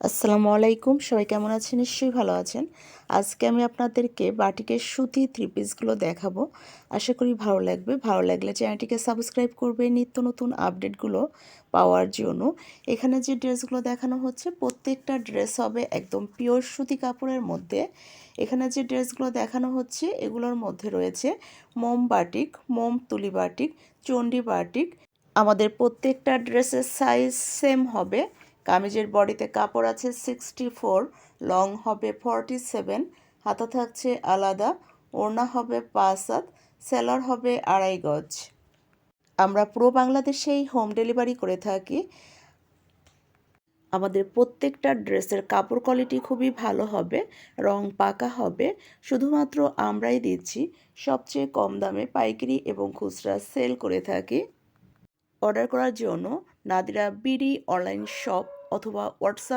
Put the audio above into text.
আসসালামু আলাইকুম, সবাই কেমন আছেন? নিশ্চয়ই ভালো আছেন। আজকে আমি আপনাদেরকে বাটিকের সুতি থ্রি পিসগুলো দেখাবো। আশা করি ভালো লাগবে। ভালো লাগলে চ্যানেলটিকে সাবস্ক্রাইব করবে নিত্য নতুন আপডেটগুলো পাওয়ার জন্য। এখানে যে ড্রেসগুলো দেখানো হচ্ছে প্রত্যেকটা ড্রেস হবে একদম পিওর সুতি কাপড়ের মধ্যে। এখানে যে ড্রেসগুলো দেখানো হচ্ছে এগুলোর মধ্যে রয়েছে মোম বাটিক, মোম তুলি বাটিক, চণ্ডী বাটিক। আমাদের প্রত্যেকটা ড্রেসের সাইজ সেম হবে। কামিজের বডিতে কাপড় আছে 64, লং হবে 47, হাতা থাকছে আলাদা, ওড়না হবে 5 হাত, সেলার হবে 2.5 গজ। আমরা পুরো বাংলাদেশেই হোম ডেলিভারি করে থাকি। আমাদের প্রত্যেকটা ড্রেসের কাপড় কোয়ালিটি খুবই ভালো হবে, রং পাকা হবে। শুধুমাত্র আমরাই দিচ্ছি সবচেয়ে কম দামে পাইকারি এবং খুচরা সেল করে থাকি। অর্ডার করার জন্য নাদিরা বিডি অনলাইন শপ অথবা হোয়াটসঅ্যাপ